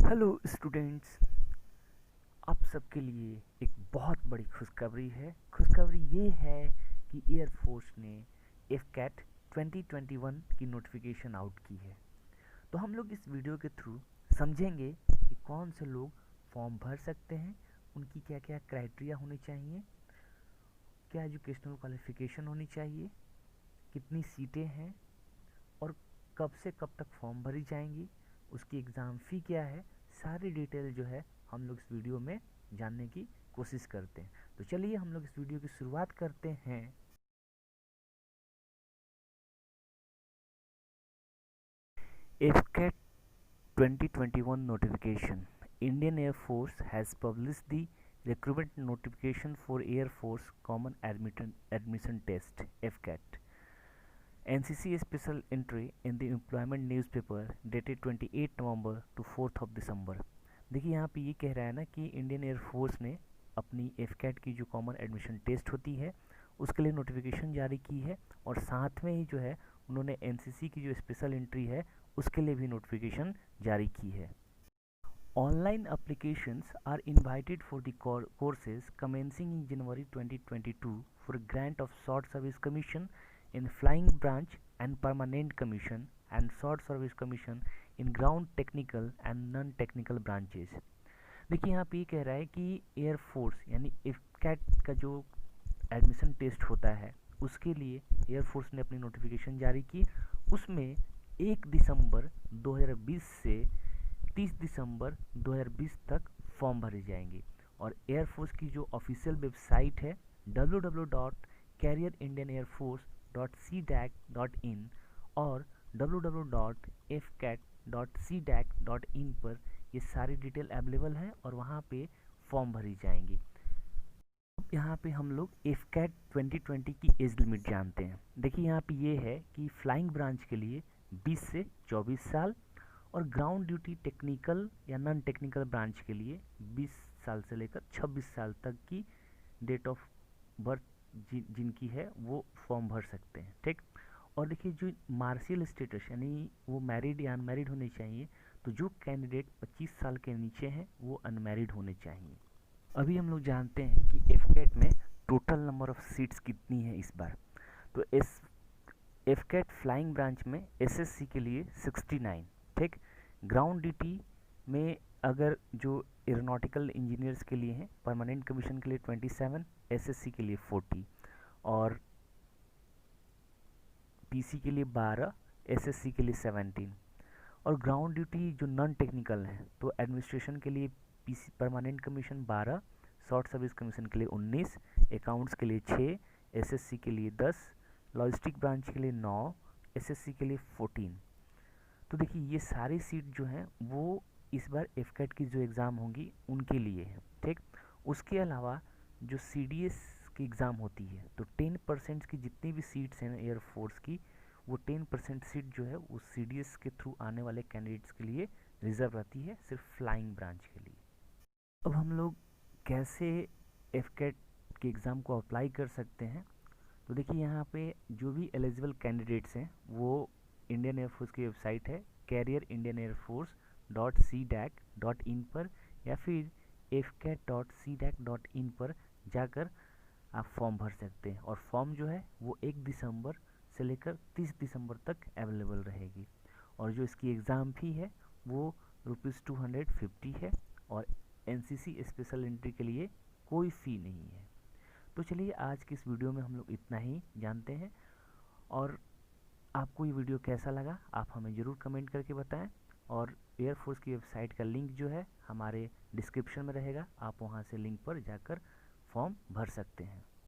Hello students, आप सबके लिए एक बहुत बड़ी खुशखबरी है। खुशखबरी ये है कि एयरफोर्स ने एफकैट 2021 की नोटिफिकेशन आउट की है। तो हम लोग इस वीडियो के थ्रू समझेंगे कि कौन से लोग फॉर्म भर सकते हैं, उनकी क्या क्या क्राइटेरिया होनी चाहिए, क्या एजुकेशनल क्वालिफिकेशन होनी चाहिए, कितनी सीटें हैं और कब से कब तक फॉर्म भरी जाएंगी, उसकी एग्ज़ाम फ़ी क्या है। सारी डिटेल जो है हम लोग इस वीडियो में जानने की कोशिश करते हैं। तो चलिए हम लोग इस वीडियो की शुरुआत करते हैं। AFCAT 2021 notification. Indian Air Force has published the recruitment notification for Air Force Common Admission Test (FCAT). NCC special entry in the employment newspaper dated 28 November to 4th of December। देखिए यहाँ पे ये कह रहा है ना कि इंडियन एयरफोर्स ने अपनी एफकैट की जो कॉमन एडमिशन टेस्ट होती है उसके लिए नोटिफिकेशन जारी की है, और साथ में ही जो है उन्होंने एनसीसी की जो स्पेशल एंट्री है उसके लिए भी नोटिफिकेशन जारी की है। Online applications are invited for the courses commencing in January 2022 for grant of short service commission in flying branch and permanent commission and short service commission in ground technical and non technical branches। देखिए यहाँ पे ये कह रहा है कि air force यानी AFCAT का जो एडमिशन टेस्ट होता है उसके लिए एयरफोर्स ने अपनी नोटिफिकेशन जारी की। उसमें 1 दिसंबर 2020 से 30 दिसंबर 2020 तक फॉर्म भरे जाएंगे, और एयरफोर्स की जो ऑफिशियल वेबसाइट है www.careerindianairforce.cdac.in और www.fcat.cdac.in पर ये सारी डिटेल अवेलेबल है और वहाँ पे फॉर्म भरी जाएंगी। अब यहाँ पे हम लोग एफकैट 2020 की एज लिमिट जानते हैं। देखिए यहाँ पे ये है कि फ्लाइंग ब्रांच के लिए 20 से 24 साल और ग्राउंड ड्यूटी टेक्निकल या नॉन टेक्निकल ब्रांच के लिए 20 साल से लेकर 26 साल तक की डेट ऑफ बर्थ जिनकी है वो फॉर्म भर सकते हैं, ठीक। और देखिए जो मार्शियल स्टेटस यानी वो मैरिड या अनमैरिड होने चाहिए, तो जो कैंडिडेट 25 साल के नीचे हैं वो अनमैरिड होने चाहिए। अभी हम लोग जानते हैं कि एफकैट में टोटल नंबर ऑफ सीट्स कितनी है इस बार। तो एफकैट फ्लाइंग ब्रांच में एसएससी के लिए 69, ठीक। ग्राउंड ड्यूटी में अगर जो एरोनॉटिकल इंजीनियर्स के लिए हैं परमानेंट कमीशन के लिए 27, एसएससी के लिए 40 और पीसी के लिए 12, एसएससी के लिए 17। और ग्राउंड ड्यूटी जो नॉन टेक्निकल है तो एडमिनिस्ट्रेशन के लिए PC permanent commission 12, short service commission के लिए 19, अकाउंट्स के लिए 6, एसएससी के लिए 10, लॉजिस्टिक ब्रांच के लिए 9, एसएससी के लिए 14। तो देखिए ये सारी सीट जो हैं वो इस बार एफकैट की जो एग्ज़ाम होंगी उनके लिए है, ठीक। उसके अलावा जो सीडीएस की एग्ज़ाम होती है तो 10% की जितनी भी सीट्स हैं एयरफोर्स की, वो 10% सीट जो है वो सीडीएस के थ्रू आने वाले कैंडिडेट्स के लिए रिजर्व रहती है, सिर्फ फ्लाइंग ब्रांच के लिए। अब हम लोग कैसे एफकैट के एग्ज़ाम को अप्लाई कर सकते हैं। तो देखिए यहाँ पे जो भी एलिजिबल कैंडिडेट्स हैं वो इंडियन एयरफोर्स की वेबसाइट है careerindianairforce.cdac.in पर या फिर fcat.cdac.in पर जाकर आप फॉर्म भर सकते हैं, और फॉर्म जो है वो 1 दिसंबर से लेकर 30 दिसंबर तक अवेलेबल रहेगी। और जो इसकी एग्ज़ाम फ़ी है वो ₹250 है, और एनसीसी स्पेशल एंट्री के लिए कोई फ़ी नहीं है। तो चलिए आज की इस वीडियो में हम लोग इतना ही जानते हैं, और आपको ये वीडियो कैसा लगा आप हमें ज़रूर कमेंट करके बताएं। और एयरफोर्स की वेबसाइट का लिंक जो है हमारे डिस्क्रिप्शन में रहेगा, आप वहां से लिंक पर जाकर फॉर्म भर सकते हैं।